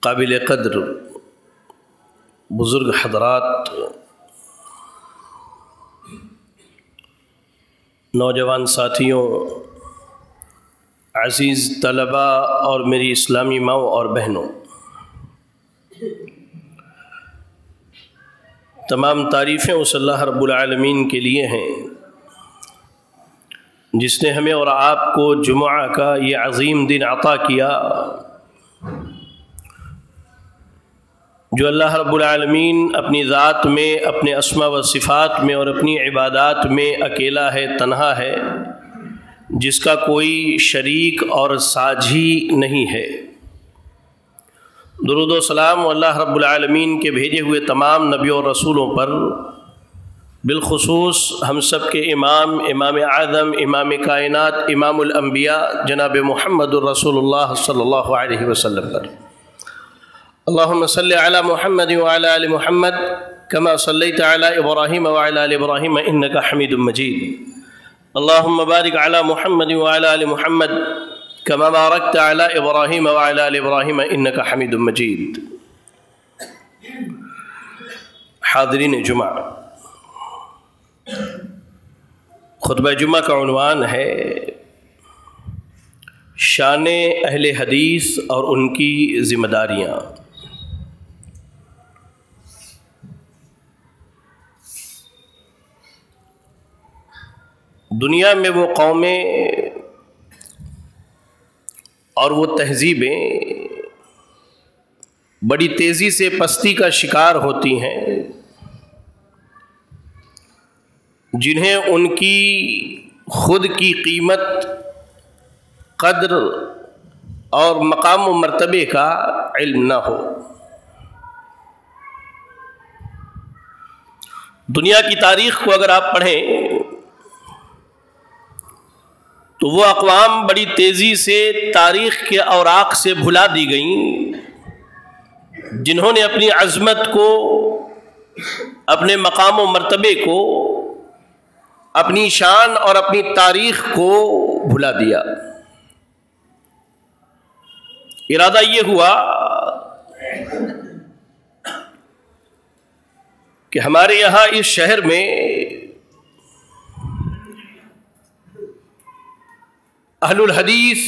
قابل قدر بزرگ حضرات، نوجوان ساتھیوں، عزیز طلباء اور میری اسلامی ماؤں اور بہنوں، تمام تعریفیں اس اللہ رب العالمین کے لیے ہیں جس نے ہمیں اور آپ کو جمعہ کا یہ عظیم دن عطا کیا، جو اللہ رب العالمین اپنی ذات میں، اپنے اسماء و صفات میں اور اپنی عبادات میں اکیلا ہے، تنہا ہے، جس کا کوئی شریک اور ساجھی نہیں ہے۔ درود و سلام اللہ رب العالمین کے بھیجے ہوئے تمام نبیوں اور رسولوں پر، بالخصوص ہم سب کے امام اعظم، امام کائنات، امام الانبیاء جناب محمد الرسول اللہ صلی اللہ علیہ وسلم پر۔ اللہم صلی علی محمد وعلی آل محمد کما صلیت علی ابراہیم وعلی آل ابراہیم انکا حمید مجید۔ اللہم بارک علی محمد وعلی آل محمد کما بارکت علی ابراہیم وعلی آل ابراہیم انکا حمید مجید۔ حاضرین جمعہ، خطبہ جمعہ کا عنوان ہے شان اہل حدیث اور ان کی ذمہ داریاں۔ دنیا میں وہ قومیں اور وہ تہذیبیں بڑی تیزی سے پستی کا شکار ہوتی ہیں جنہیں ان کی خود کی قیمت، قدر اور مقام و مرتبے کا علم نہ ہو۔ دنیا کی تاریخ کو اگر آپ پڑھیں تو وہ اقوام بڑی تیزی سے تاریخ کے اوراق سے بھلا دی گئیں جنہوں نے اپنی عظمت کو، اپنے مقام و مرتبے کو، اپنی شان اور اپنی تاریخ کو بھلا دیا۔ ارادہ یہ ہوا کہ ہمارے یہاں اس شہر میں اہل الحدیث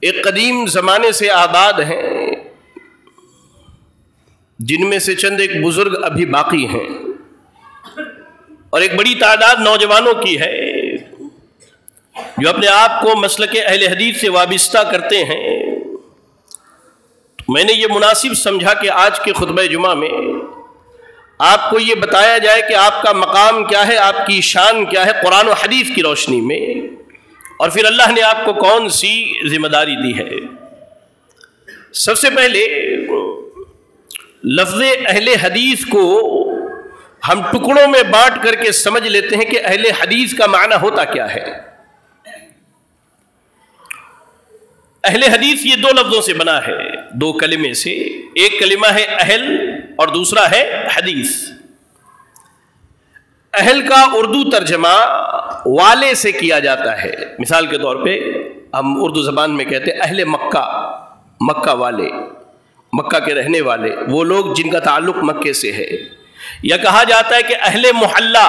ایک قدیم زمانے سے آباد ہیں، جن میں سے چند ایک بزرگ ابھی باقی ہیں اور ایک بڑی تعداد نوجوانوں کی ہے جو اپنے آپ کو مسلک اہل حدیث سے وابستہ کرتے ہیں۔ میں نے یہ مناسب سمجھا کہ آج کے خطبہ جمعہ میں آپ کو یہ بتایا جائے کہ آپ کا مقام کیا ہے، آپ کی شان کیا ہے قرآن و حدیث کی روشنی میں، اور پھر اللہ نے آپ کو کون سی ذمہ داری دی ہے۔ سب سے پہلے لفظ اہل حدیث کو ہم ٹکڑوں میں بانٹ کر کے سمجھ لیتے ہیں کہ اہل حدیث کا معنی ہوتا کیا ہے۔ اہل حدیث یہ دو لفظوں سے بنا ہے، دو کلمے سے۔ ایک کلمہ ہے اہل اور دوسرا ہے حدیث۔ اہل کا اردو ترجمہ والے سے کیا جاتا ہے۔ مثال کے طور پہ ہم اردو زبان میں کہتے ہیں اہل مکہ، مکہ والے، مکہ کے رہنے والے، وہ لوگ جن کا تعلق مکے سے ہے۔ یا کہا جاتا ہے کہ اہل محلہ،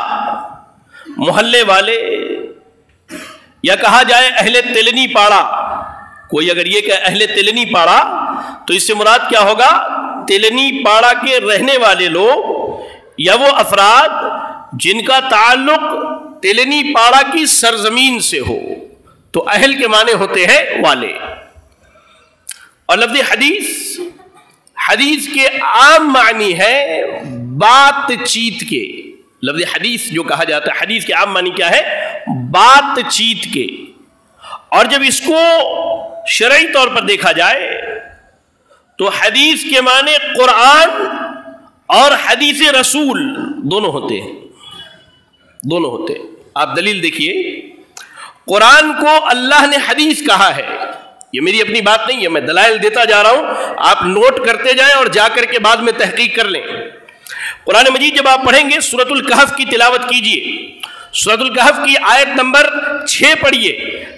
محلے والے، یا کہا جائے اہل تلنی پاڑا۔ کوئی اگر یہ کہ اہل تلنی پاڑا تو اس سے مراد کیا ہوگا؟ تلنی پاڑا کے رہنے والے لوگ یا وہ افراد جن کا تعلق تلنی پاڑا کی سرزمین سے ہو، تو اہل کے معنی ہوتے ہیں والے۔ اور لفظ حدیث، حدیث کے عام معنی ہے بات چیت کے۔ لفظ حدیث جو کہا جاتا ہے، حدیث کے عام معنی کیا ہے؟ بات چیت کے۔ اور جب اس کو شرعی طور پر دیکھا جائے تو حدیث کے معنی قرآن اور حدیث رسول دونوں ہوتے ہیں، دونوں ہوتے ہیں۔ آپ دلیل دیکھیے، قرآن کو اللہ نے حدیث کہا ہے، یہ میری اپنی بات نہیں ہے، میں دلائل دیتا جا رہا ہوں، آپ نوٹ کرتے جائیں اور جا کر کے بعد میں تحقیق کر لیں۔ قرآن مجید جب آپ پڑھیں گے سورۃ الکہف کی تلاوت کیجئے، سورۃ الکہف کی آیت نمبر 6 پڑھیے۔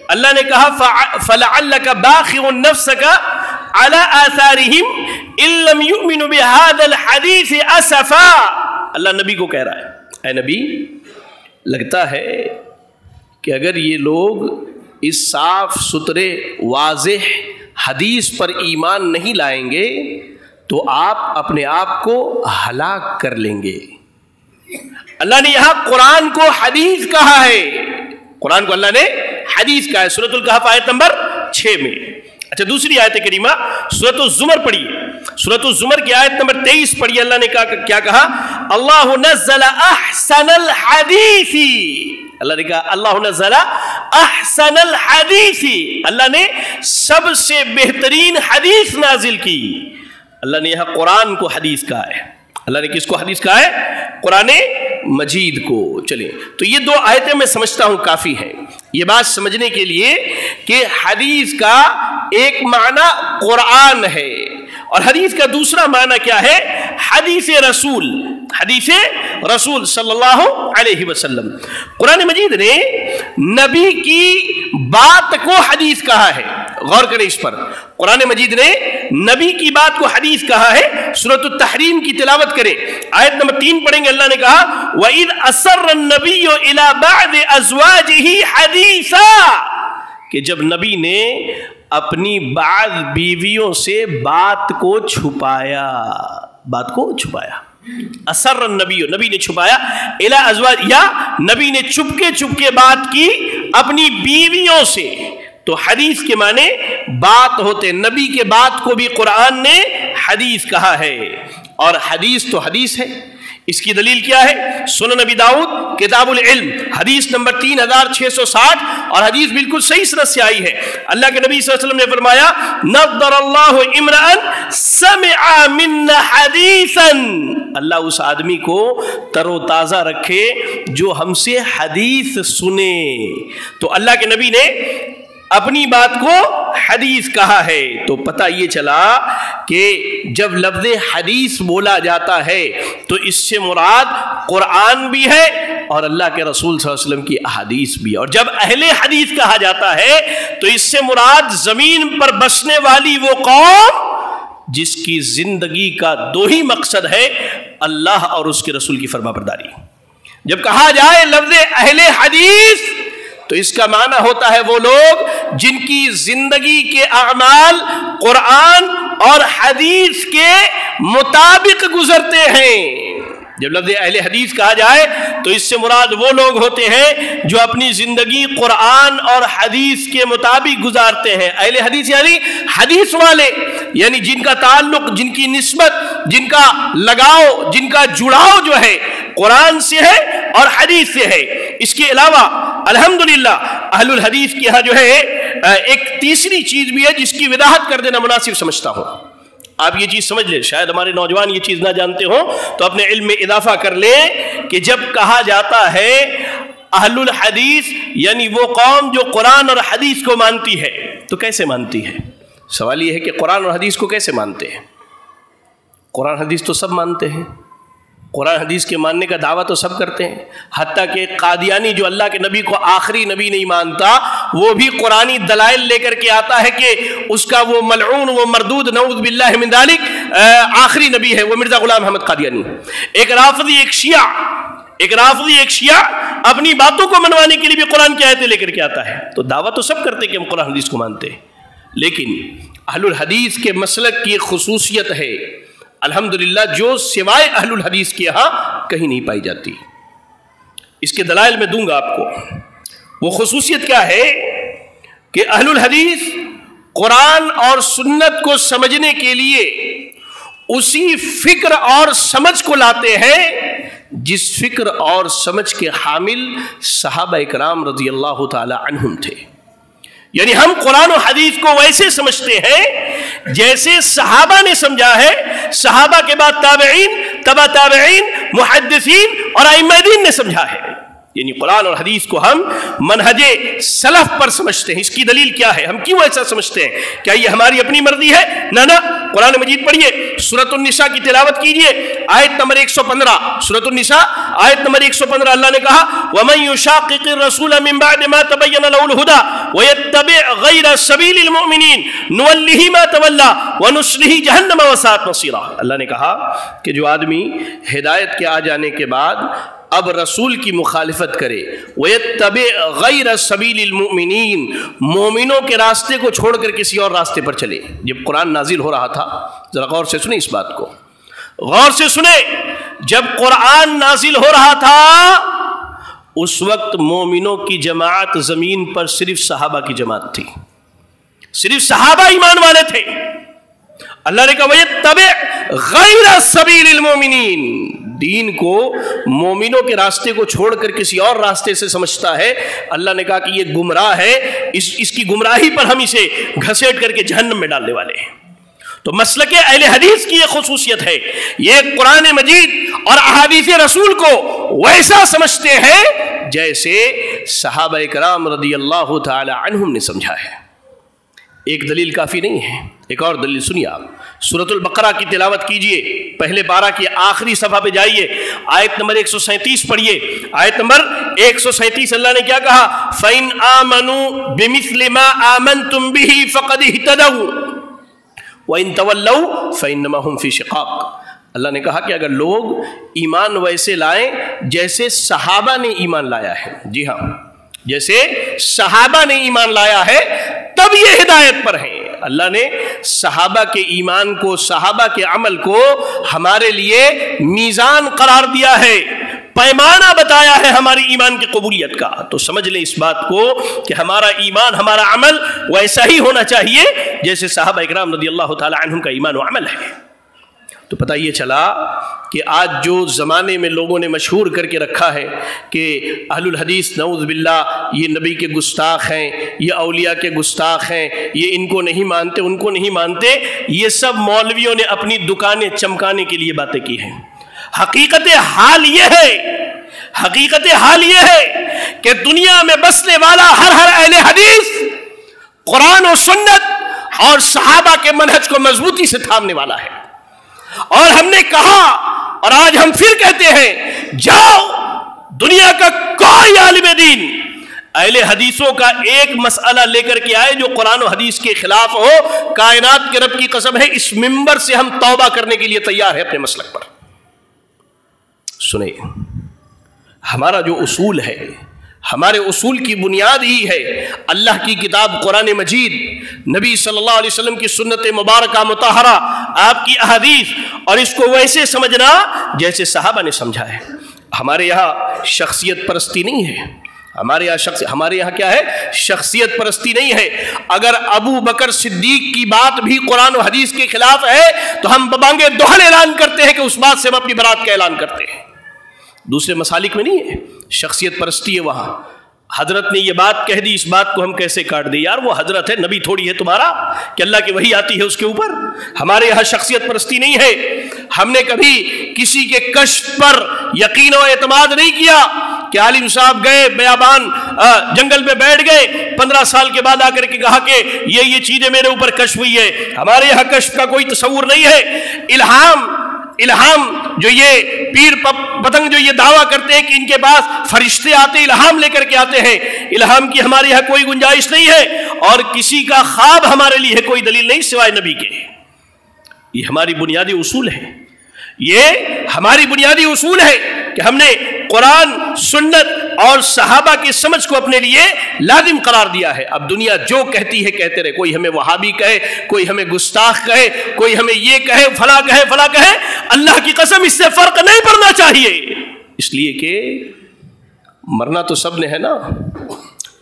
اللہ نے کہا فَلَعَلَّكَ بَاخِعٌ نَفْسَكَ علی آثارہم ان لم یؤمنوا بہذا الحدیث اسفا. اللہ نبی کو کہہ رہا ہے، اے نبی لگتا ہے کہ اگر یہ لوگ اس صاف ستھرے واضح حدیث پر ایمان نہیں لائیں گے تو آپ اپنے آپ کو ہلاک کر لیں گے. اللہ نے یہاں قرآن کو حدیث کہا ہے، قرآن کو اللہ نے حدیث کہا ہے سورۃ الکہف آیت نمبر 6 میں. اچھا دوسری آیت کریمہ سورۃ الزمر پڑھیے، سورۃ الزمر کی آیت نمبر 23 پڑھیے. اللہ نے کیا کہا؟ اللہ نزل احسن الحدیث، اللہ نے کہا اللہ نزل احسن الحدیث، اللہ نے سب سے بہترین حدیث نازل کی. اللہ نے یہاں قرآن کو حدیث کہا ہے. اللہ نے کس کو حدیث کہا ہے؟ قرآن مجید کو. چلیں تو یہ دو آیتیں میں سمجھتا ہوں کافی ہیں یہ بات سمجھنے کے لیے کہ حدیث کا ایک معنی قرآن ہے اور حدیث کا دوسرا معنی کیا ہے؟ حدیث رسول، حدیث رسول صلی اللہ علیہ وسلم. قرآن مجید نے نبی کی بات کو حدیث کہا ہے، غور کریں اس پر. قرآن مجید نے نبی کی بات کو حدیث کہا ہے. سورۃ التحریم کی تلاوت کریں، آیت نمبر 3 پڑھیں گے. اللہ نے کہا وَإِذْ أَسَرَّ النَّبِيُّ إِلَى بَعْضِ أَزْوَاجِهِ حَدِيثًا، کہ جب نبی نے اپنی بعض بیویوں سے بات کو چھپایا، بات کو چھپایا. اثر النبی، نبی نے چھپایا، الی ازواج، یا نبی نے چپکے بات کی اپنی بیویوں سے. تو حدیث کے معنی بات ہوتے، نبی کے بات کو بھی قرآن نے حدیث کہا ہے. اور حدیث تو حدیث ہے. اس کی دلیل کیا ہے؟ سنن نبی داؤد کتاب العلم حدیث نمبر 3660 اور حدیث بالکل صحیح سند سے آئی ہے. اللہ کے نبی صلی اللہ علیہ وسلم نے فرمایا نضر اللہ امرأ سمع منا حدیثا، اللہ اس آدمی کو تر و تازہ رکھے جو ہم سے حدیث سنے. تو اللہ کے نبی نے اپنی بات کو حدیث کہا ہے. تو پتہ یہ چلا کہ جب لفظ حدیث بولا جاتا ہے تو اس سے مراد قرآن بھی ہے اور اللہ کے رسول صلی اللہ علیہ وسلم کی احادیث بھی. اور جب اہل حدیث کہا جاتا ہے تو اس سے مراد زمین پر بسنے والی وہ قوم جس کی زندگی کا دو ہی مقصد ہے، اللہ اور اس کے رسول کی فرما برداری. جب کہا جائے لفظ اہل حدیث تو اس کا معنی ہوتا ہے وہ لوگ جن کی زندگی کے اعمال قرآن اور حدیث کے مطابق گزرتے ہیں. جب لفظ اہل حدیث کہا جائے تو اس سے مراد وہ لوگ ہوتے ہیں جو اپنی زندگی قرآن اور حدیث کے مطابق گزارتے ہیں. اہل حدیث یعنی حدیث والے، یعنی جن کا تعلق، جن کی نسبت، جن کا لگاؤ، جن کا جڑاؤ جو ہے قرآن سے ہے اور حدیث سے ہے. اس کے علاوہ الحمدللہ اہل الحدیث کے یہاں جو ہے ایک تیسری چیز بھی ہے جس کی وضاحت کر دینا مناسب سمجھتا ہوں. آپ یہ چیز سمجھ لیں، شاید ہمارے نوجوان یہ چیز نہ جانتے ہوں تو اپنے علم میں اضافہ کر لیں کہ جب کہا جاتا ہے اہل الحدیث یعنی وہ قوم جو قرآن اور حدیث کو مانتی ہے، تو کیسے مانتی ہے؟ سوال یہ ہے کہ قرآن اور حدیث کو کیسے مانتے ہیں؟ قرآن حدیث تو سب مانتے ہیں، قرآن حدیث کے ماننے کا دعویٰ تو سب کرتے ہیں. حتیٰ کہ قادیانی جو اللہ کے نبی کو آخری نبی نہیں مانتا وہ بھی قرآنی دلائل لے کر کے آتا ہے کہ اس کا وہ ملعون، وہ مردود، نعوذ باللہ من ذالک آخری نبی ہے، وہ مرزا غلام احمد قادیانی. ایک رافضی، ایک شیعہ اپنی باتوں کو منوانے کے لیے بھی قرآن کی آیتیں لے کر کے آتا ہے. تو دعویٰ تو سب کرتے کہ ہم قرآن حدیث کو مانتے ہیں، لیکن اہل الحدیث کے مسلک کی خصوصیت ہے الحمدللہ جو سوائے اہل الحدیث کے ہاں کہیں نہیں پائی جاتی. اس کے دلائل میں دوں گا آپ کو. وہ خصوصیت کیا ہے کہ اہل الحدیث قرآن اور سنت کو سمجھنے کے لیے اسی فکر اور سمجھ کو لاتے ہیں جس فکر اور سمجھ کے حامل صحابہ اکرام رضی اللہ تعالی عنہم تھے. یعنی ہم قرآن و حدیث کو ویسے سمجھتے ہیں جیسے صحابہ نے سمجھا ہے، صحابہ کے بعد تابعین، تبع تابعین، محدثین اور ائمہ دین نے سمجھا ہے. یعنی قرآن اور حدیث کو ہم منہج سلف پر سمجھتے ہیں. اس کی دلیل کیا ہے؟ ہم کیوں ایسا سمجھتے ہیں؟ کیا یہ ہماری اپنی مرضی ہے؟ نہ. قرآن مجید پڑھیے، سورۃ النساء کی تلاوت کیجئے، آیت نمبر 115. سورۃ النساء آیت نمبر 115. اللہ نے کہا وَمَن يُشَاقِقِ الرَّسُولَ مِن بَعْدِ مَا تَبَيَّنَ لَهُ الْهُدَى وَيَتَّبِعْ غَيْرَ سَبِيلِ الْمُؤْمِنِينَ نُوَلِّهِ مَا تَوَلَّى وَنُصْلِهِ جَهَنَّمَ وَسَاءَتْ مَصِيرًا. اللہ نے کہا کہ جو آدمی ہدایت کے آ جانے کے بعد اب رسول کی مخالفت کرے، وَيَتَّبِعْ غَيْرَ سَبِيلِ الْمُؤْمِنِينَ، مومنوں کے راستے کو چھوڑ کر کسی اور راستے پر چلے. جب قرآن نازل ہو رہا تھا، ذرا غور سے سنیں اس بات کو، غور سے سنیں. جب قرآن نازل ہو رہا تھا اس وقت مومنوں کی جماعت زمین پر صرف صحابہ کی جماعت تھی، صرف صحابہ ایمان والے تھے. اللہ نے کہا وَيَتَّبِعْ غَيْرَ سَبِيلِ الْمُؤْمِنِينَ، دین کو مومنوں کے راستے کو چھوڑ کر کسی اور راستے سے سمجھتا ہے. اللہ نے کہا کہ یہ گمراہ ہے، اس کی گمراہی پر ہم اسے گھسیٹ کر کے جہنم میں ڈالنے والے ہیں. تو مسلک اہل حدیث کی یہ خصوصیت ہے، یہ قرآن مجید اور احادیث رسول کو ویسا سمجھتے ہیں جیسے صحابہ کرام رضی اللہ تعالی عنہم نے سمجھا ہے. ایک دلیل کافی نہیں ہے، ایک اور دلیل سنیے. آپ سورۃ البقرہ کی تلاوت کیجئے، پہلے پارہ کی آخری صفحہ پہ جائیے، آیت نمبر 137 پڑھیے. آیت نمبر 137 اللہ نے کیا کہا؟ فَإِنْ آمَنُوا بِمِثْلِ مَا آمَنْتُمْ بِهِ فَقَدِ اهْتَدَوْا وَإِنْ تَوَلَّوْا فَإِنَّمَا هُمْ فِي شِقَاقٍ. اللہ نے کہا کہ اگر لوگ ایمان ویسے لائیں جیسے صحابہ نے ایمان لایا ہے، جی ہاں جیسے صحابہ نے ایمان لایا ہے، تب یہ ہدایت پر ہیں. اللہ نے صحابہ کے ایمان کو، صحابہ کے عمل کو ہمارے لیے میزان قرار دیا ہے، پیمانہ بتایا ہے ہماری ایمان کی قبولیت کا. تو سمجھ لیں اس بات کو کہ ہمارا ایمان، ہمارا عمل ویسا ہی ہونا چاہیے جیسے صحابہ اکرام رضی اللہ تعالی عنہم کا ایمان و عمل ہے. تو پتہ یہ چلا کہ آج جو زمانے میں لوگوں نے مشہور کر کے رکھا ہے کہ اہل الحدیث نعوذ باللہ یہ نبی کے گستاخ ہیں، یہ اولیاء کے گستاخ ہیں، یہ ان کو نہیں مانتے، ان کو نہیں مانتے، یہ سب مولویوں نے اپنی دکانیں چمکانے کے لیے باتیں کی ہیں. حقیقت حال یہ ہے کہ دنیا میں بسنے والا ہر اہل حدیث قرآن و سنت اور صحابہ کے منہج کو مضبوطی سے تھامنے والا ہے. اور ہم نے کہا اور آج ہم پھر کہتے ہیں، جاؤ دنیا کا کوئی عالم دین اہل حدیثوں کا ایک مسئلہ لے کر کے آئے جو قرآن و حدیث کے خلاف ہو، کائنات کے رب کی قسم ہے اس منبر سے ہم توبہ کرنے کے لیے تیار ہیں اپنے مسلک پر. سنیں، ہمارا جو اصول ہے، ہمارے اصول کی بنیاد ہی ہے اللہ کی کتاب قرآن مجید، نبی صلی اللہ علیہ وسلم کی سنت مبارکہ مطہرہ، آپ کی احادیث، اور اس کو ویسے سمجھنا جیسے صحابہ نے سمجھا ہے. ہمارے یہاں شخصیت پرستی نہیں ہے، ہمارے یہاں کیا ہے؟ شخصیت پرستی نہیں ہے. اگر ابو بکر صدیق کی بات بھی قرآن و حدیث کے خلاف ہے تو ہم ببانگے دوہل اعلان کرتے ہیں کہ اس بات سے ہم اپنی برات کا اعلان کرتے ہیں. دوسرے مسالک میں نہیں ہے، شخصیت پرستی ہے. وہاں حضرت نے یہ بات کہہ دی، اس بات کو ہم کیسے کاٹ دیں؟ یار وہ حضرت ہے، نبی تھوڑی ہے تمہارا کہ اللہ کی وحی آتی ہے اس کے اوپر. ہمارے یہاں شخصیت پرستی نہیں ہے. ہم نے کبھی کسی کے کشف پر یقین و اعتماد نہیں کیا کہ عالم صاحب گئے بیابان جنگل میں بیٹھ گئے، 15 سال کے بعد آ کر کے کہا کہ یہ چیزیں میرے اوپر کشف ہوئی ہے. ہمارے یہاں کشف کا کوئی تصور نہیں ہے. الہام جو یہ پیر پتنگ جو یہ دعویٰ کرتے ہیں کہ ان کے پاس فرشتے آتے الہام لے کر کے آتے ہیں، الہام کی ہمارے یہاں کوئی گنجائش نہیں ہے. اور کسی کا خواب ہمارے لیے کوئی دلیل نہیں سوائے نبی کے. یہ ہماری بنیادی اصول ہے، یہ ہماری بنیادی اصول ہے کہ ہم نے قرآن، سنت اور صحابہ کی سمجھ کو اپنے لیے لازم قرار دیا ہے. اب دنیا جو کہتی ہے کہتے رہے، کوئی ہمیں وہابی کہے، کوئی ہمیں گستاخ کہے، کوئی ہمیں یہ کہے، فلاں کہے. اللہ کی قسم اس سے فرق نہیں پڑنا چاہیے، اس لیے کہ مرنا تو سب نے ہے نا،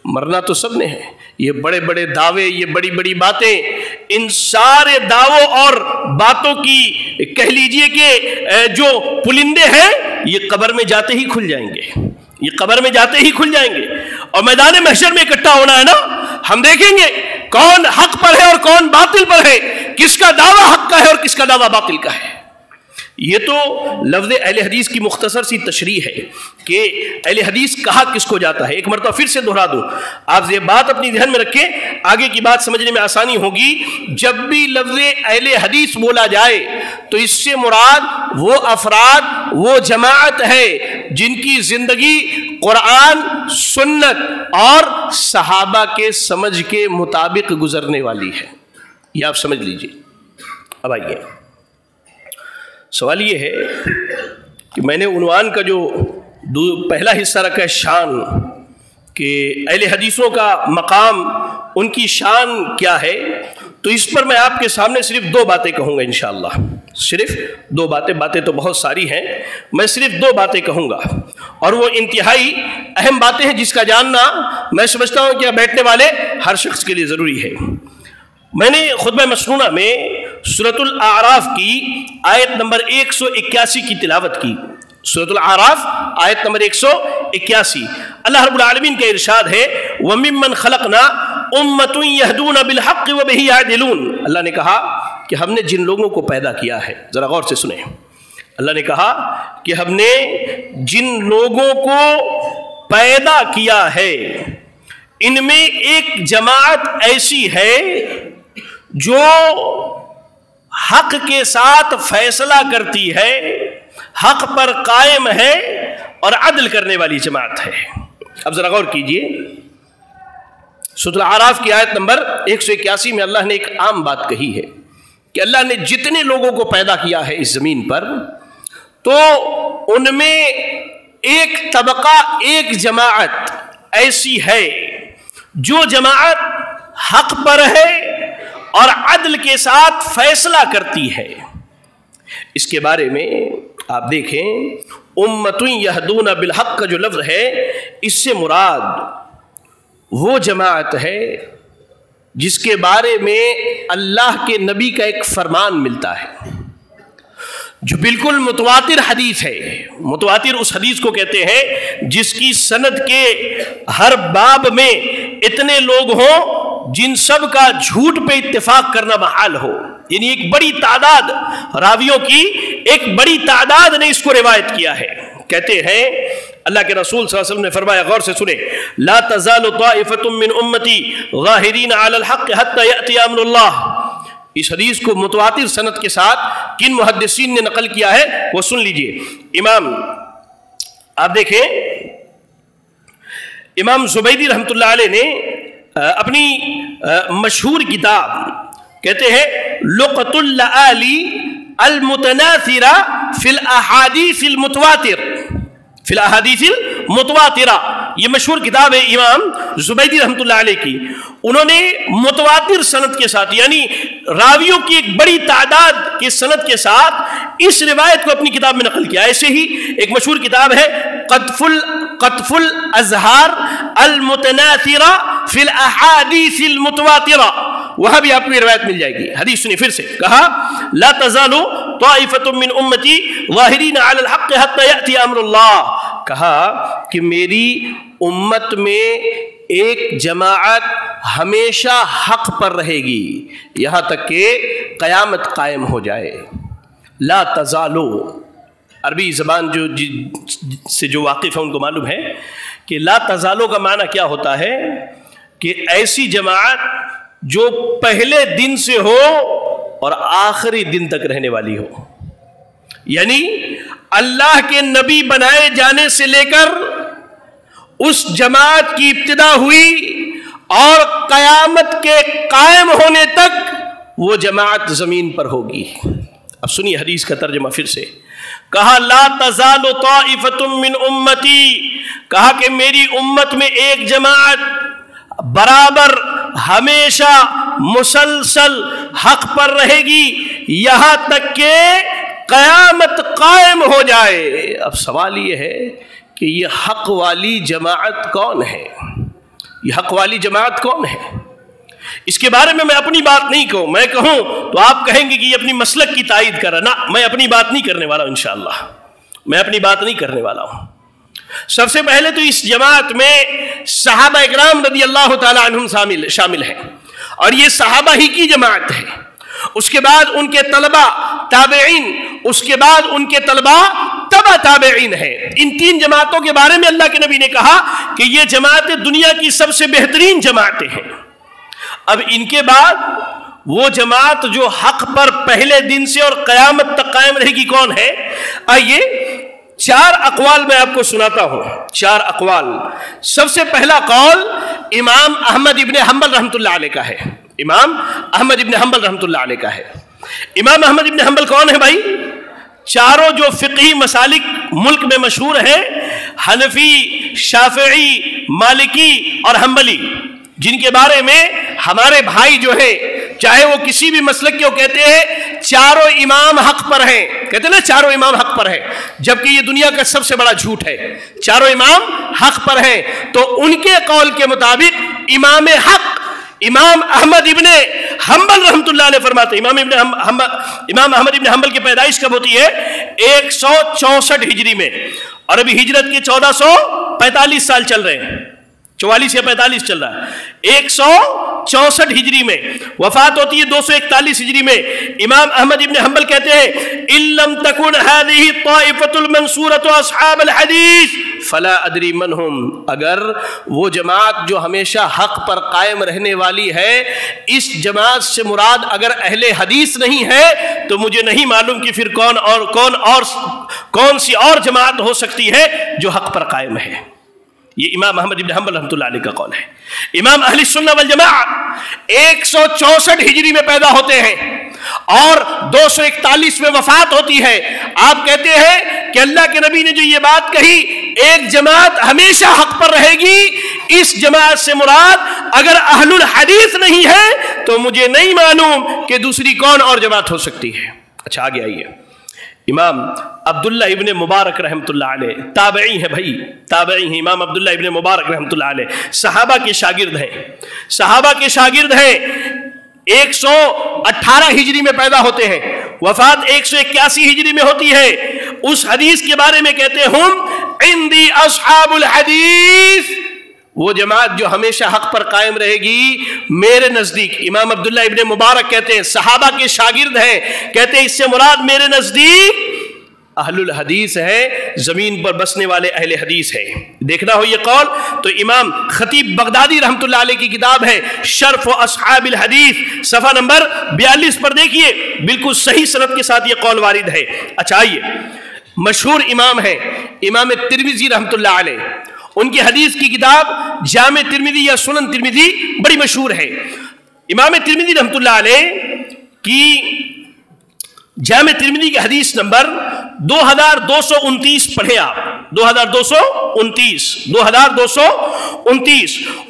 مرنا تو سب نے ہے. یہ بڑے بڑے دعوے، یہ بڑی بڑی باتیں، ان سارے دعووں اور باتوں کی کہہ لیجئے کہ جو پلندے ہیں یہ قبر میں جاتے ہی کھل جائیں گے، یہ قبر میں جاتے ہی کھل جائیں گے. اور میدان محشر میں اکٹھا ہونا ہے نا، ہم دیکھیں گے کون حق پر ہے اور کون باطل پر ہے، کس کا دعویٰ حق کا ہے اور کس کا دعویٰ باطل کا ہے. یہ تو لفظ اہل حدیث کی مختصر سی تشریح ہے کہ اہل حدیث کہا کس کو جاتا ہے. ایک مرتبہ پھر سے دہرا دوں, آپ یہ بات اپنی ذہن میں رکھیں, آگے کی بات سمجھنے میں آسانی ہوگی. جب بھی لفظ اہل حدیث بولا جائے تو اس سے مراد وہ افراد, وہ جماعت ہے جن کی زندگی قرآن, سنت اور صحابہ کے سمجھ کے مطابق گزرنے والی ہے. یہ آپ سمجھ لیجئے. اب آئیے, سوال یہ ہے کہ میں نے عنوان کا جو پہلا حصہ رکھا ہے شان, کہ اہل حدیثوں کا مقام, ان کی شان کیا ہے, تو اس پر میں آپ کے سامنے صرف 2 باتیں کہوں گا انشاءاللہ. صرف 2 باتیں, باتیں تو بہت ساری ہیں, میں صرف 2 باتیں کہوں گا, اور وہ انتہائی اہم باتیں ہیں جس کا جاننا میں سمجھتا ہوں کہ بیٹھنے والے ہر شخص کے لیے ضروری ہے. میں نے خطبہ مسنونہ میں سورۃ الاعراف کی آیت نمبر 181 کی تلاوت کی. سورۃ الاعراف آیت نمبر 181, اللہ رب العالمین کا ارشاد ہے وَمِمَّنْ خَلَقْنَا أُمَّةٌ يَهْدُونَ بِالْحَقِّ وَبِهِ يَعْدِلُونَ. اللہ نے کہا کہ ہم نے جن لوگوں کو پیدا کیا ہے, ذرا غور سے سنیں, اللہ نے کہا کہ ہم نے جن لوگوں کو پیدا کیا ہے ان میں ایک جماعت ایسی ہے جو حق کے ساتھ فیصلہ کرتی ہے, حق پر قائم ہے اور عدل کرنے والی جماعت ہے. اب ذرا غور کیجئے, سورۃ الاعراف کی آیت نمبر 181 میں اللہ نے ایک عام بات کہی ہے کہ اللہ نے جتنے لوگوں کو پیدا کیا ہے اس زمین پر, تو ان میں ایک طبقہ, ایک جماعت ایسی ہے جو جماعت حق پر ہے اور عدل کے ساتھ فیصلہ کرتی ہے. اس کے بارے میں آپ دیکھیں امۃ یہدون بالحق کا جو لفظ ہے, اس سے مراد وہ جماعت ہے جس کے بارے میں اللہ کے نبی کا ایک فرمان ملتا ہے جو بالکل متواتر حدیث ہے. متواتر اس حدیث کو کہتے ہیں جس کی سند کے ہر باب میں اتنے لوگ ہوں جن سب کا جھوٹ پہ اتفاق کرنا محال ہو. یعنی ایک بڑی تعداد راویوں کی ایک بڑی تعداد نے اس کو روایت کیا ہے. کہتے ہیں اللہ کے رسول صلی اللہ علیہ وسلم نے فرمایا, غور سے سنیں, لا تزال طائفة من امتی ظاہرین علی الحق حتی یأتی امر اللہ. اس حدیث کو متواتر سند کے ساتھ کن محدثین نے نقل کیا ہے وہ سن لیجئے. امام, آپ دیکھیں, امام زبیدی رحمۃ اللہ علیہ نے اپنی مشہور کتاب کہتے ہیں لقط اللآلی المتناثرہ فی الاحادیث المتواتر, فی الاحادیث المتواترہ, یہ مشہور کتاب ہے امام زبیدی رحمۃ اللہ علیہ کی. انہوں نے متواتر سند کے ساتھ, یعنی راویوں کی ایک بڑی تعداد کے سند کے ساتھ اس روایت کو اپنی کتاب میں نقل کیا. ایسے ہی ایک مشہور کتاب ہے قطف الازہار المتناثرہ فی الاحادیث المتواترہ, وہاں بھی آپ کو یہ روایت مل جائے گی. حدیث سنی پھر سے, کہا لا تزال طائفة من امتی ظاہرین علی الحق حتی یأتی امر اللہ. کہا کہ میری امت میں ایک جماعت ہمیشہ حق پر رہے گی یہاں تک کہ قیامت قائم ہو جائے. لا تزالو, عربی زبان سے جو واقف ہے ان کو معلوم ہے کہ لا تزالو کا معنی کیا ہوتا ہے, کہ ایسی جماعت جو پہلے دن سے ہو اور آخری دن تک رہنے والی ہو. یعنی اللہ کے نبی بنائے جانے سے لے کر اس جماعت کی ابتدا ہوئی اور قیامت کے قائم ہونے تک وہ جماعت زمین پر ہوگی. اب سنیے حدیث کا ترجمہ پھر سے, کہا لا تزال طائفة من امتی, کہا کہ میری امت میں ایک جماعت برابر ہمیشہ مسلسل حق پر رہے گی یہاں تک کہ قیامت قائم ہو جائے. اب سوال یہ ہے کہ یہ حق والی جماعت کون ہے, یہ حق والی جماعت کون ہے؟ اس کے بارے میں اپنی بات نہیں کہوں, میں کہوں تو آپ کہیں گے کہ یہ اپنی مسلک کی تائید کر رہا. نہ, میں اپنی بات نہیں کرنے والا ہوں, انشاءاللہ میں اپنی بات نہیں کرنے والا ہوں. سب سے پہلے تو اس جماعت میں صحابہ اکرام رضی اللہ تعالی عنہم شامل ہیں اور یہ صحابہ ہی کی جماعت ہے. اس کے بعد ان کے طلبہ, تابعین, اس کے بعد ان کے طلبہ تبع تابعین ہیں. ان تین جماعتوں کے بارے میں اللہ کے نبی نے کہا کہ یہ جماعتیں دنیا کی سب سے بہترین جماعتیں ہیں. اب ان کے بعد وہ جماعت جو حق پر پہلے دن سے اور قیامت تک قائم رہے گی کون ہے؟ آئیے 4 اقوال میں آپ کو سناتا ہوں. 4 اقوال. سب سے پہلا قول امام احمد ابن حنبل رحمۃ اللہ علیہ کا ہے. امام احمد ابن حنبل رحمۃ اللہ علیہ کا ہے. امام احمد ابن حنبل کون ہے بھائی؟ چاروں جو فقہی مسالک ملک میں مشہور ہیں، حنفی، شافعی، مالکی اور حنبلی، جن کے بارے میں ہمارے بھائی جو ہیں چاہے وہ کسی بھی مسلک کے وہ کہتے ہیں چاروں امام حق پر ہیں. کہتے ہیں نا چاروں امام حق پر ہیں، جبکہ یہ دنیا کا سب سے بڑا جھوٹ ہے. چاروں امام حق پر ہیں. تو ان کے قول کے مطابق امام حق امام احمد ابن حنبل رحمۃ اللہ علیہ فرماتے ہیں. امام احمد ابن حنبل کی پیدائش کب ہوتی ہے؟ 164 ہجری میں، اور ابھی ہجرت کے 1445 سال چل رہے ہیں. 44 یا 45 چل رہا ہے. 164 ہجری میں وفات ہوتی ہے. 241 ہجری میں امام احمد ابن حنبل کہتے ہیں ان لم تکن هذه الطائفة المنصورة اصحاب الحديث فلا ادری من هم. اگر وہ جماعت جو ہمیشہ حق پر قائم رہنے والی ہے، اس جماعت سے مراد اگر اہل حدیث نہیں ہے تو مجھے نہیں معلوم کہ پھر کون سی اور جماعت ہو سکتی ہے جو حق پر قائم ہے. یہ امام احمد ابن حنبل رحمۃ اللہ علیہ کا قول ہے. امام اہل سنہ والجماعہ 164 ہجری میں پیدا ہوتے ہیں اور 241 میں وفات ہوتی ہے. آپ کہتے ہیں کہ اللہ کے نبی نے جو یہ بات کہی ایک جماعت ہمیشہ حق پر رہے گی، اس جماعت سے مراد اگر اہل الحدیث نہیں ہے تو مجھے نہیں معلوم کہ دوسری کون اور جماعت ہو سکتی ہے. اچھا آگے آئیے. امام عبداللہ ابن مبارک رحمۃ اللہ علیہ تابعی ہیں بھائی، تابعی ہیں. امام عبداللہ ابن مبارک رحمۃ اللہ علیہ صحابہ کے شاگرد ہیں. صحابہ کے شاگرد ہیں. 118 ہجری میں پیدا ہوتے ہیں، وفات 181 ہجری میں ہوتی ہے. اس حدیث کے بارے میں کہتے ہیں عندی اصحاب الحدیث، وہ جماعت جو ہمیشہ حق پر قائم رہے گی میرے نزدیک. امام عبداللہ ابن مبارک کہتے ہیں صحابہ کے شاگرد ہیں، کہتے ہیں اس سے مراد میرے نزدیک اہل الحدیث ہے، زمین پر بسنے والے اہل حدیث ہیں. دیکھنا ہو یہ قول تو امام خطیب بغدادی رحمۃ اللہ علیہ کی کتاب ہے شرف اصحاب الحدیث، صفحہ نمبر 42 پر دیکھیے، بالکل صحیح سند کے ساتھ یہ قول وارد ہے. اچھا آئیے. مشہور امام ہے امام ترمذی رحمۃ اللہ علیہ، ان کی حدیث کی کتاب جامع ترمذی یا سنن ترمذی بڑی مشہور ہے. امام ترمذی رحمۃ اللہ علیہ کی جامع ترمذی کی حدیث نمبر 2229 پڑھیں آپ. 2229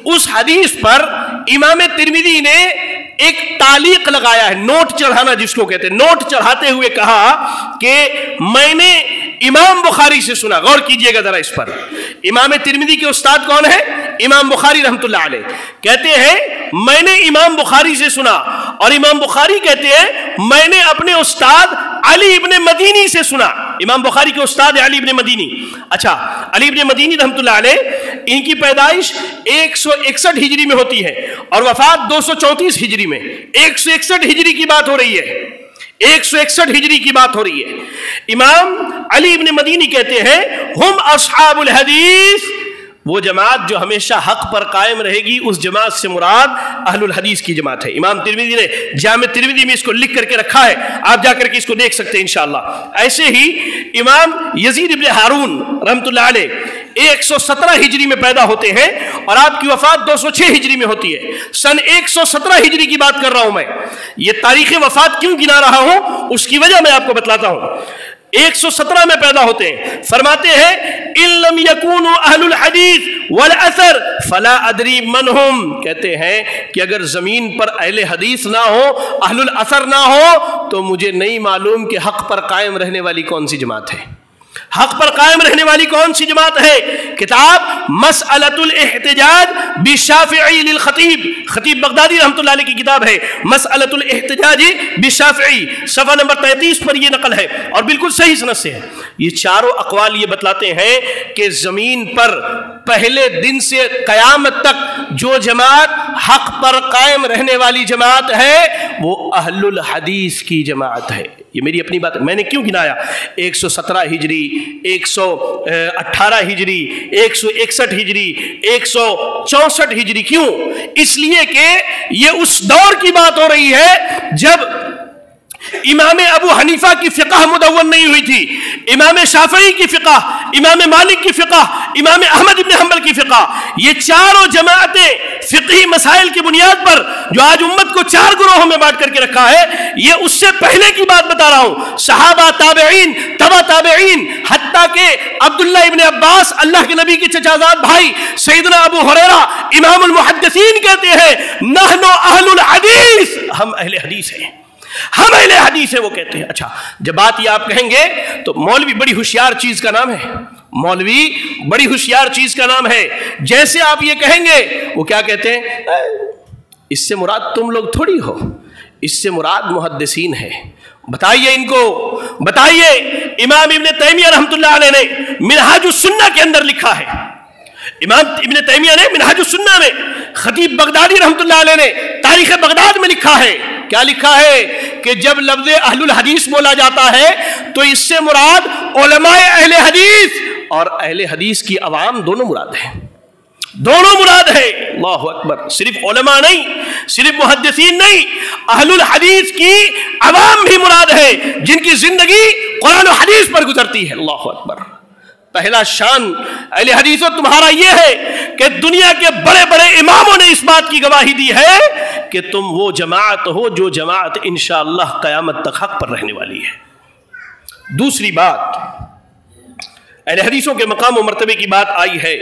اس حدیث پر امام ترمذی نے ایک تعلیق لگایا ہے، نوٹ چڑھانا جس کو کہتے ہیں. نوٹ چڑھاتے ہوئے کہا کہ میں نے امام بخاری سے سنا. غور کیجئے گا ذرا اس پر. امام ترمذی کے استاد کون ہے؟ امام بخاری رحمۃ اللہ علیہ. کہتے ہیں میں نے امام بخاری سے سنا، اور امام بخاری کہتے ہیں میں نے اپنے استاد علی ابن مدینی سے سنا. امام بخاری کے استاد علی ابن مدینی. اچھا علی ابن مدینی رحمۃ اللہ علیہ، ان کی پیدائش 161 ہجری میں ہوتی ہے اور وفات 234 ہجری میں. 161 ہجری کی بات ہو رہی ہے، 161 ہجری کی بات ہو رہی ہے. امام علی ابن مدینی کہتے ہیں ہم اصحاب الحدیث، وہ جماعت جو ہمیشہ حق پر قائم رہے گی اس جماعت سے مراد اہل الحدیث کی جماعت ہے. امام ترمذی نے جامع ترمذی میں اس کو لکھ کر کے رکھا ہے، آپ جا کر کے اس کو دیکھ سکتے ہیں انشاءاللہ. ایسے ہی امام یزید ابن ہارون رحمۃ اللہ علیہ 117 ہجری میں پیدا ہوتے ہیں اور آپ کی وفات 206 ہجری میں ہوتی ہے. سن 117 ہجری کی بات کر رہا ہوں میں. یہ تاریخ وفات کیوں گنا رہا ہوں اس کی وجہ میں آپ کو بتلاتا ہوں. 117 میں پیدا ہوتے ہیں. فرماتے ہیں ان لم یکونوا اہل الحدیث والاثر فلا ادری من هم. کہتے ہیں کہ اگر زمین پر اہل حدیث نہ ہو، اہل الاثر نہ ہو، تو مجھے نہیں معلوم کہ حق پر قائم رہنے والی کون سی جماعت ہے. حق پر قائم رہنے والی کون سی جماعت ہے؟ کتاب مسئلۃ الاحتجاج بالشافعی للخطیب، خطیب بغدادی رحمۃ اللہ علیہ کی کتاب ہے مسئلۃ الاحتجاج بالشافعی، صفحہ نمبر 33 پر یہ نقل ہے اور بالکل صحیح سند سے ہے. یہ چاروں اقوال یہ بتلاتے ہیں کہ زمین پر پہلے دن سے قیامت تک جو جماعت حق پر قائم رہنے والی جماعت ہے وہ اہل الحدیث کی جماعت ہے. یہ میری اپنی بات ہے, میں نے کیوں گنایا 117 ہجری, 118 ہجری, 161 ہجری, 164 ہجری, کیوں؟ اس لیے کہ یہ اس دور کی بات ہو رہی ہے جب امام ابو حنیفہ کی فقہ مدون نہیں ہوئی تھی, امام شافعی کی فقہ, امام مالک کی فقہ, امام احمد ابن حنبل کی فقہ, یہ چاروں جماعتیں فقہی مسائل کی بنیاد پر جو آج امت کو 4 گروہوں میں بانٹ کر کے رکھا ہے, یہ اس سے پہلے کی بات بتا رہا ہوں. صحابہ, تابعین, تبع تابعین, حتیٰ کہ عبداللہ ابن عباس اللہ کے نبی کے چچازاد بھائی سیدنا ابو ہریرہ امام المحدثین کہتے ہیں نحن اہل الحدیث, ہم اہل حدیث ہیں, ہم اہل حدیث ہیں, وہ کہتے ہیں. اچھا, جب بات یہ آپ کہیں گے تو مولوی بڑی ہوشیار چیز کا نام ہے, مولوی بڑی ہوشیار چیز کا نام ہے. جیسے آپ یہ کہیں گے وہ کیا کہتے ہیں, اس سے مراد تم لوگ تھوڑی ہو, اس سے مراد محدثین ہے. بتائیے ان کو, بتائیے. امام ابن تیمیہ رحمۃ اللہ علیہ نے منہاج السنہ کے اندر لکھا ہے, امام ابن تیمیہ نے منہاج السنہ میں, خطیب بغدادی رحمۃ اللہ علیہ نے تاریخ بغداد میں لکھا ہے, کیا لکھا ہے کہ جب لفظ اہل الحدیث بولا جاتا ہے تو اس سے مراد علماء اہل حدیث اور اہل حدیث کی عوام دونوں مراد ہیں, دونوں مراد ہے. اللہ اکبر, صرف علماء نہیں, صرف محدثین نہیں, اہل الحدیث کی عوام بھی مراد ہے جن کی زندگی قرآن و حدیث پر گزرتی ہے. اللہ اکبر. پہلا شان اہل حدیث تمہارا یہ ہے کہ دنیا کے بڑے بڑے اماموں نے اس بات کی گواہی دی ہے کہ تم وہ جماعت ہو جو جماعت انشاءاللہ قیامت تک حق پر رہنے والی ہے. دوسری بات, اہل حدیثوں کے مقام و مرتبے کی بات آئی ہے.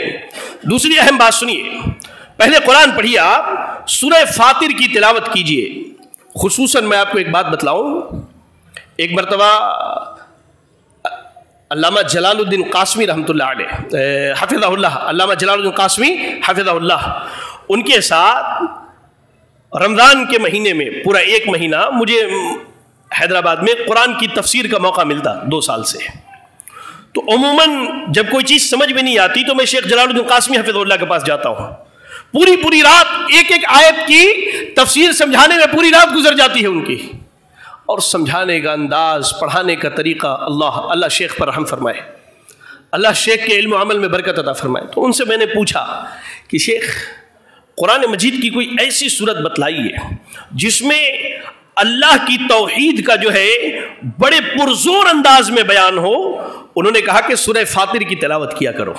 دوسری اہم بات سنیے, پہلے قرآن پڑھیے, آپ سورہ فاطر کی تلاوت کیجئے. خصوصاً میں آپ کو ایک بات بتلاؤں, ایک مرتبہ علامہ جلال الدین قاسمی رحمۃ اللہ علیہ حفظہ اللہ, علامہ جلال الدین قاسمی حفظہ اللہ, ان کے ساتھ رمضان کے مہینے میں پورا 1 مہینہ مجھے حیدرآباد میں قرآن کی تفسیر کا موقع ملتا 2 سال سے. تو عموماً جب کوئی چیز سمجھ میں نہیں آتی تو میں شیخ جلال الدین قاسمی حفظہ اللہ کے پاس جاتا ہوں. پوری رات ایک آیت کی تفسیر سمجھانے میں پوری رات گزر جاتی ہے ان کی, اور سمجھانے کا انداز, پڑھانے کا طریقہ, اللہ شیخ پر رحم فرمائے, اللہ شیخ کے علم و عمل میں برکت عطا فرمائے. تو ان سے میں نے پوچھا کہ شیخ قرآن مجید کی کوئی ایسی صورت بتلائیے جس میں اللہ کی توحید کا جو ہے بڑے پرزور انداز میں بیان ہو. انہوں نے کہا کہ سورہ فاطر کی تلاوت کیا کرو,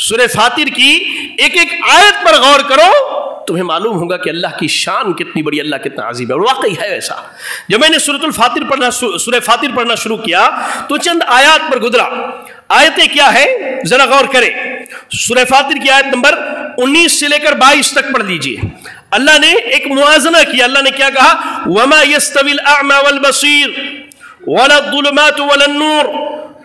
سورہ فاطر کی ایک آیت پر غور کرو, تمہیں معلوم ہوگا کہ اللہ کی شان کتنی بڑی, اللہ کتنا عظیم ہے. اور واقعی ہے ایسا. جب میں نے سورہ فاطر پڑھنا شروع کیا تو چند آیات پر گزرا. آیتیں کیا ہے ذرا غور کریں. سورہ فاطر کی آیت نمبر 19 سے لے کر 22 تک پڑھ لیجئے. اللہ نے ایک موازنہ کیا. اللہ نے کیا کہا, وَمَا يَسْتَوِي الْأَعْمَى وَالْبَصِيرُ وَلَا الظُّلُمَاتُ وَلَا النُّورُ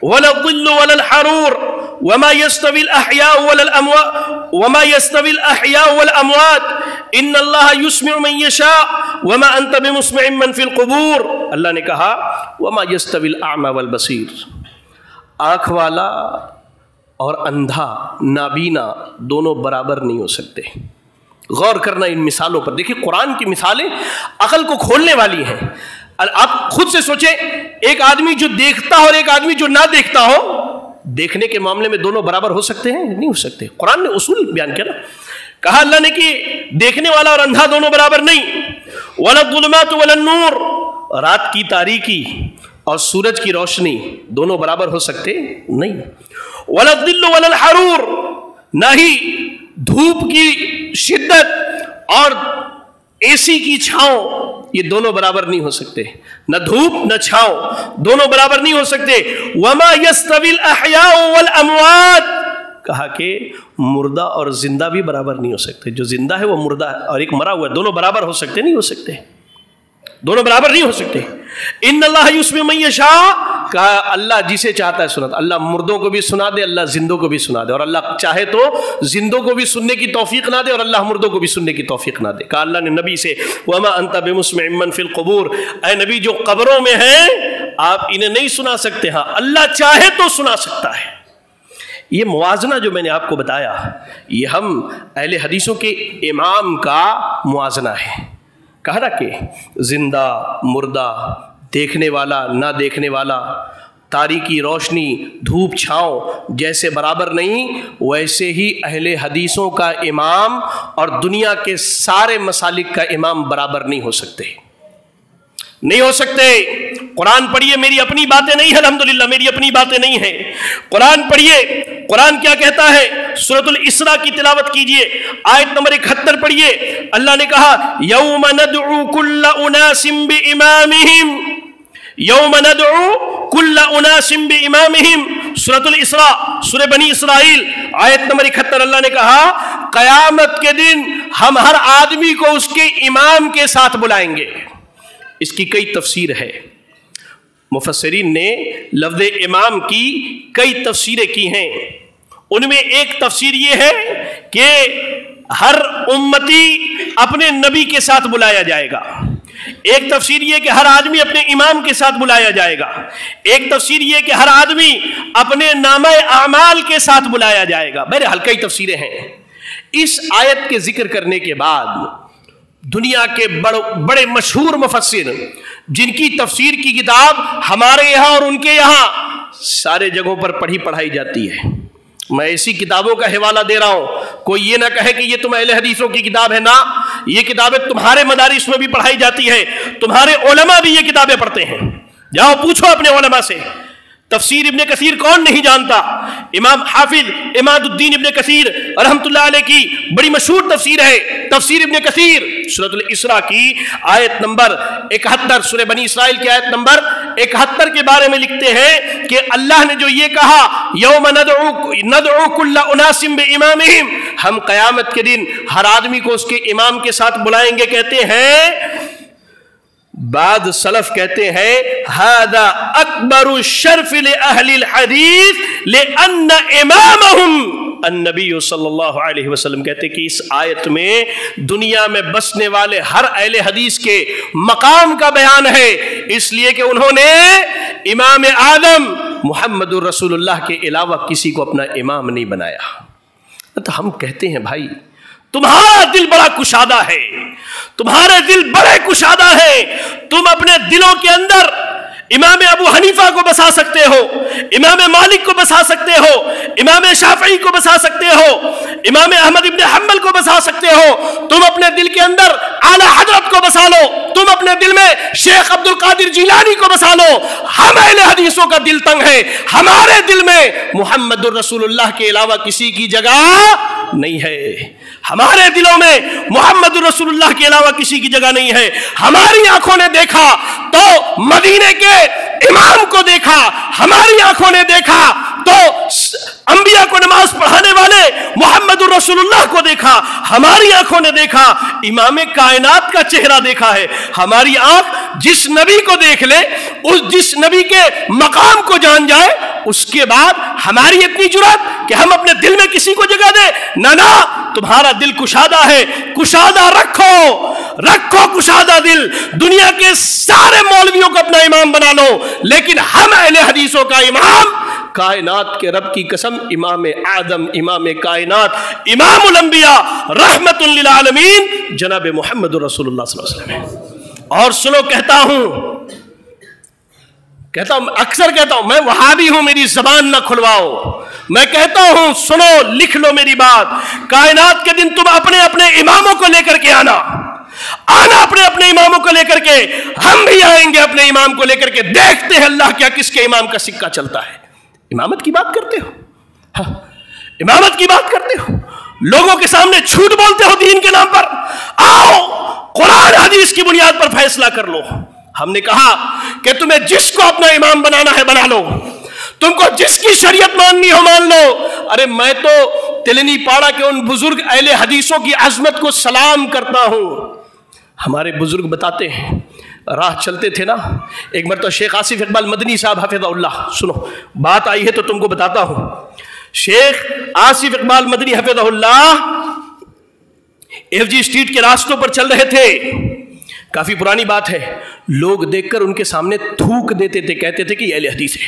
وَلَا الظِّلُّ وَلَا الْحَرُورُ وَمَا يَسْتَوِي الْأَحْيَاءُ وَلَا الْأَمْوَاتُ وَمَا يَسْتَوِي الْأَحْيَاءُ وَالْأَمْوَاتُ إِنَّ اللَّهَ يُسْمِعُ مَن يَشَاءُ وَمَا أَنْتَ بِمُسْمِعٍ مَّن فِي الْقُبُورِ. اللہ نے کہا وَمَا يَسْتَوِي الْأَعْمَى وَالْبَصِيرُ, آنکھ والا اور اندھا نابینا دونوں برابر نہیں ہو سکتے. غور کرنا ان مثالوں پر. دیکھیں قرآن کی مثالیں عقل کو کھولنے والی ہیں. آپ خود سے سوچیں, ایک آدمی جو دیکھتا ہو اور ایک آدمی جو نہ دیکھتا ہو, دیکھنے کے معاملے میں دونوں برابر ہو سکتے ہیں؟ نہیں ہو سکتے. قرآن نے اصول بیان کیا نا, کہا اللہ نے کہ دیکھنے والا اور اندھا دونوں برابر نہیں. وَلَا الظُّلُمَاتُ وَلَا النُّورُ, رات کی تاریکی اور سورج کی روشنی دونوں برابر ہو سکتے نہیں. وَلَا الظِّلُّ وَلَا الْحَرُورُ, نہ ہی دھوپ کی شدت اور اے سی کی چھاؤں, یہ دونوں برابر نہیں ہو سکتے. نہ دھوپ نہ چھاؤں دونوں برابر نہیں ہو سکتے. وَمَا يَسْتَوِي الْأَحْيَاءُ وَالْأَمْوَاتُ, کہا کہ مردہ اور زندہ بھی برابر نہیں ہو سکتے. جو زندہ ہے وہ مردہ ہے, اور ایک مرا ہوا ہے, دونوں برابر ہو سکتے نہیں ہو سکتے, دونوں برابر نہیں ہو سکتے. ان اللہ یسمع من یشاء, کہا اللہ جسے چاہتا ہے سناتا. اللہ مردوں کو بھی سنا دے, اللہ زندوں کو بھی سنا دے, اور اللہ چاہے تو زندوں کو بھی سننے کی توفیق نہ دے اور اللہ مردوں کو بھی سننے کی توفیق نہ دے. کہا اللہ نے نبی سے وما انت بمسمع من فی القبور, اے نبی جو قبروں میں ہیں آپ انہیں نہیں سنا سکتے, ہاں اللہ چاہے تو سنا سکتا ہے. یہ موازنہ جو میں نے آپ کو بتایا یہ ہم اہل حدیثوں کے امام کا موازنہ ہے. کہا نا کہ زندہ مردہ، دیکھنے والا نہ دیکھنے والا، تاریکی روشنی دھوپ چھاؤں جیسے برابر نہیں، ویسے ہی اہل حدیثوں کا امام اور دنیا کے سارے مسالک کا امام برابر نہیں ہو سکتے، نہیں ہو سکتے. قرآن پڑھیے، میری اپنی باتیں نہیں ہیں، الحمدللہ میری اپنی باتیں نہیں ہیں. قرآن پڑھیے، قرآن کیا کہتا ہے؟ سورۃ الاسراء کی تلاوت کیجئے، آیت نمبر 71 پڑھیے. اللہ نے کہا یوم ندعو کل اناس بامامہم، یوم ندعو کل اناس بامامہم. سورۃ الاسراء، سورہ بنی اسرائیل، آیت نمبر 71. اللہ نے کہا قیامت کے دن ہم ہر آدمی کو اس کے امام کے ساتھ بلائیں گے. اس کی کئی تفسیر ہے، مفسرین نے لفظ امام کی کئی تفسیریں کی ہیں. ان میں ایک تفسیر یہ ہے کہ ہر امتی اپنے نبی کے ساتھ بلایا جائے گا. ایک تفسیر یہ کہ ہر آدمی اپنے امام کے ساتھ بلایا جائے گا. ایک تفسیر یہ کہ ہر آدمی اپنے نامہ اعمال کے ساتھ بلایا جائے گا. بہرحال کئی تفسیریں ہیں. اس آیت کے ذکر کرنے کے بعد دنیا کے بڑے مشہور مفسر جن کی تفسیر کی کتاب ہمارے یہاں اور ان کے یہاں سارے جگہوں پر پڑھی پڑھائی جاتی ہے، میں ایسی کتابوں کا حوالہ دے رہا ہوں، کوئی یہ نہ کہے کہ یہ تم اہل حدیثوں کی کتاب ہے. نہ، یہ کتابیں تمہارے مدارس میں بھی پڑھائی جاتی ہے، تمہارے علماء بھی یہ کتابیں پڑھتے ہیں. جاؤ پوچھو اپنے علماء سے. تفسیر ابن کثیر کون نہیں جانتا؟ امام حافظ عماد الدین ابن کثیر رحمۃ اللہ علیہ کی بڑی مشہور تفسیر ہے تفسیر ابن کثیر. سورۃ الاسراء کی آیت نمبر 71، سورہ بنی اسرائیل کی آیت نمبر 71 کے بارے میں لکھتے ہیں کہ اللہ نے جو یہ کہا یوم ندعو کل اناس بامامہم، ہم قیامت کے دن ہر آدمی کو اس کے امام کے ساتھ بلائیں گے. کہتے ہیں بعد سلف کہتے ہیں ھذا اکبر الشرف لاہل الحدیث لان امامہم النبی صلی اللہ علیہ وسلم. کہتے کہ اس آیت میں دنیا میں بسنے والے ہر اہل حدیث کے مقام کا بیان ہے، اس لیے کہ انہوں نے امام اعظم محمد الرسول اللہ کے علاوہ کسی کو اپنا امام نہیں بنایا. تو ہم کہتے ہیں بھائی تمہارا دل بڑا کشادہ ہے، تمہارے دل بڑے کشادہ ہیں، تم اپنے دلوں کے اندر امام ابو حنیفہ کو بسا سکتے ہو، امام مالک کو بسا سکتے ہو، امام شافعی کو بسا سکتے ہو، امام احمد ابن حنبل کو بسا سکتے ہو. تم اپنے دل کے اندر اعلی حضرت کو بسا لو، تم اپنے دل میں شیخ عبد القادر جیلانی کو بسا لو. ہم اہل حدیثوں کا دل تنگ ہے، ہمارے دل میں محمد الرسول اللہ کے علاوہ کسی کی جگہ نہیں ہے. ہمارے دلوں میں محمد الرسول اللہ کے علاوہ کسی کی جگہ نہیں ہے. ہماری آنکھوں نے دیکھا تو مدینے کے امام کو دیکھا، ہماری آنکھوں نے دیکھا تو انبیاء کو نماز پڑھانے والے محمد الرسول اللہ کو دیکھا، ہماری آنکھوں نے دیکھا امام کائنات کا چہرہ دیکھا ہے. ہماری آنکھ جس نبی کو دیکھ لے، جس نبی کے مقام کو جان جائے، اس کے بعد ہماری اتنی جرات کہ ہم اپنے دل میں کسی کو جگہ دیں؟ نہ، تمہارا دل کشادہ ہے، کشادہ رکھو کشادہ دل. دنیا کے سارے مولویوں کو اپنا امام بنا لو، لیکن ہم اہل حدیثوں کا امام کائنات کے رب کی قسم امام اعظم، امام کائنات، امام الانبیاء رحمت للعالمین جناب محمد رسول اللہ صلی اللہ علیہ وسلم ہے. اور سنو، کہتا ہوں اکثر کہتا ہوں میں وہابی ہوں، میری زبان نہ کھلواؤ. میں کہتا ہوں سنو، لکھ لو میری بات. کائنات کے دن تم اپنے اپنے اماموں کو لے کر کے آنا اپنے اپنے اماموں کو لے کر کے. ہم بھی آئیں گے اپنے امام کو لے کر کے، دیکھتے ہیں اللہ کیا کس کے امام کا سکہ چلتا ہے. امامت کی بات کرتے ہو، ہاں امامت کی بات کرتے ہو، لوگوں کے سامنے جھوٹ بولتے ہو دین کے نام پر. آؤ قرآن حدیث کی بنیاد پر فیصلہ کر لو. ہم نے کہا کہ تمہیں جس کو اپنا امام بنانا ہے بنا لو، تم کو جس کی شریعت ماننی ہو مان لو. ارے میں تو تلنی پاڑا کے ان بزرگ اہل حدیثوں کی عظمت کو سلام کرتا ہوں. ہمارے بزرگ بتاتے ہیں، راہ چلتے تھے نا، ایک مرتبہ شیخ آصف اقبال مدنی صاحب حفظہ اللہ، سنو بات آئی ہے تو تم کو بتاتا ہوں. شیخ آصف اقبال مدنی حفظہ اللہ ایف جی اسٹریٹ کے راستوں پر چل رہے تھے. کافی پرانی بات ہے. لوگ دیکھ کر ان کے سامنے تھوک دیتے تھے، کہتے تھے کہ یہ اہل حدیث ہے،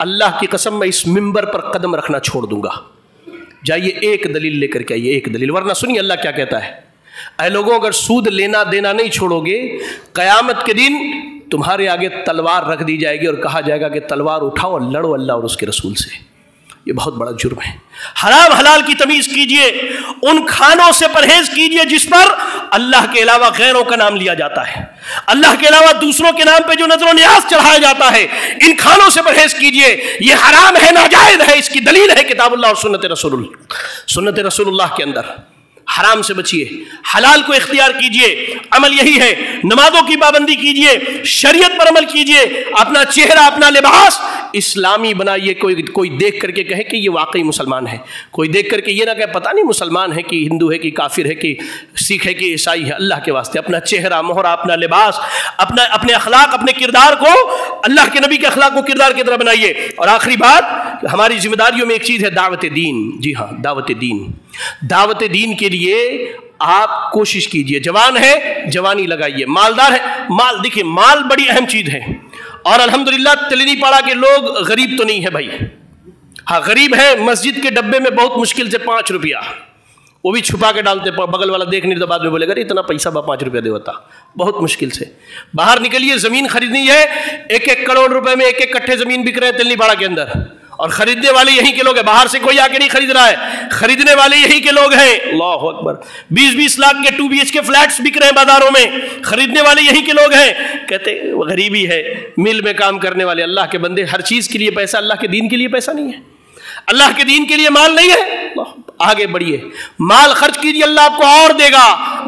اللہ کی قسم میں اس منبر پر قدم رکھنا چھوڑ دوں گا. جائیے ایک دلیل لے کر کے آئیے, ایک دلیل, ورنہ سنیے اللہ کیا کہتا ہے. اے لوگوں, اگر سود لینا دینا نہیں چھوڑو گے, قیامت کے دن تمہارے آگے تلوار رکھ دی جائے گی اور کہا جائے گا کہ تلوار اٹھاؤ اور لڑو اللہ اور اس کے رسول سے. یہ بہت بڑا جرم ہے. حرام حلال کی تمیز کیجئے, ان کھانوں سے پرہیز کیجئے جس پر اللہ کے علاوہ غیروں کا نام لیا جاتا ہے, اللہ کے علاوہ دوسروں کے نام پہ جو نظر و نیاز چڑھایا جاتا ہے, ان کھانوں سے پرہیز کیجئے. یہ حرام ہے, ناجائز ہے, اس کی دلیل ہے کتاب اللہ اور سنت رسول اللہ کے اندر. حرام سے بچیے, حلال کو اختیار کیجئے. عمل یہی ہے, نمازوں کی پابندی کیجئے, شریعت پر عمل کیجئے, اپنا چہرہ اپنا لباس اسلامی بنائیے. کوئی دیکھ کر کے کہے کہ یہ واقعی مسلمان ہے, کوئی دیکھ کر کے یہ نہ کہے پتہ نہیں مسلمان ہے کہ ہندو ہے کہ کافر ہے کہ سکھ ہے کہ عیسائی ہے. اللہ کے واسطے اپنا چہرہ مہرہ, اپنا لباس, اپنے اخلاق, اپنے کردار کو اللہ کے نبی کے اخلاق کو کردار کی طرح بنائیے. اور آخری بات, ہماری ذمہ داریوں میں ایک چیز ہے دعوت دین. جی ہاں, دعوت دین. دعوت دین کے لیے آپ کوشش کیجئے. جوان ہے جوانی لگائیے, مالدار ہے مال. دیکھیں مال بڑی اہم چیز ہے, اور الحمدللہ تلنی پاڑا کے لوگ غریب تو نہیں ہے بھائی. ہاں غریب ہے, مسجد کے ڈبے میں بہت مشکل سے 5 روپیہ, وہ بھی چھپا کے ڈالتے, بغل والا دیکھ نہیں تو بعد میں بولے گا اتنا پیسہ 5 روپیہ دے ہوتا. بہت مشکل سے باہر نکلیے, زمین خریدنی ہے, 1-1 کروڑ روپے میں 1-1 کٹھے زمین بک رہے ہیں تلنی پاڑا کے اندر, اور خریدنے والے یہی کے لوگ ہیں. باہر سے کوئی آ کے نہیں خرید رہا ہے, خریدنے والے یہی کے لوگ ہیں. اللہ اکبر. 20-20 لاکھ کے 2 BHK فلیٹس بک رہے ہیں بازاروں میں, خریدنے والے یہی کے لوگ ہیں. کہتے غریبی ہے, مل میں کام کرنے والے. اللہ کے بندے, ہر چیز کے لیے پیسہ, اللہ کے دین کے لیے پیسہ نہیں ہے, اللہ کے دین کے لیے مال نہیں ہے. آگے بڑھیے, مال خرچ کیجیے, اللہ آپ کو اور دے گا.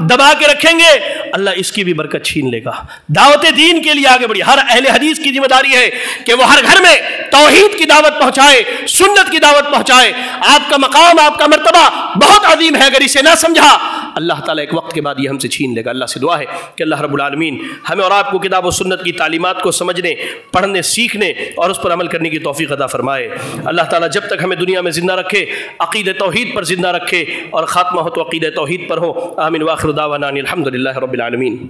دبا کے رکھیں گے, اللہ اس کی بھی برکت چھین لے گا. دعوت دین کے لیے آگے بڑھیے. ہر اہل حدیث کی ذمہ داری ہے کہ وہ ہر گھر میں توحید کی دعوت پہنچائے, سنت کی دعوت پہنچائے. آپ کا مقام, آپ کا مرتبہ بہت عظیم ہے, اگر اسے نہ سمجھا اللہ تعالیٰ ایک وقت کے بعد یہ ہم سے چھین لے گا. اللہ سے دعا ہے کہ اللہ رب العالمین ہمیں اور آپ کو کتاب و سنت کی تعلیمات کو سمجھنے, پڑھنے, سیکھنے اور اس پر عمل کرنے کی توفیق عطا فرمائے. اللہ تعالیٰ جب تک ہمیں دنیا میں زندہ رکھے عقید توحید پر زندہ رکھے, اور خاتمہ ہو تو عقید توحید پر ہو. آمین. واخر دعوانا الحمدللہ رب العالمین.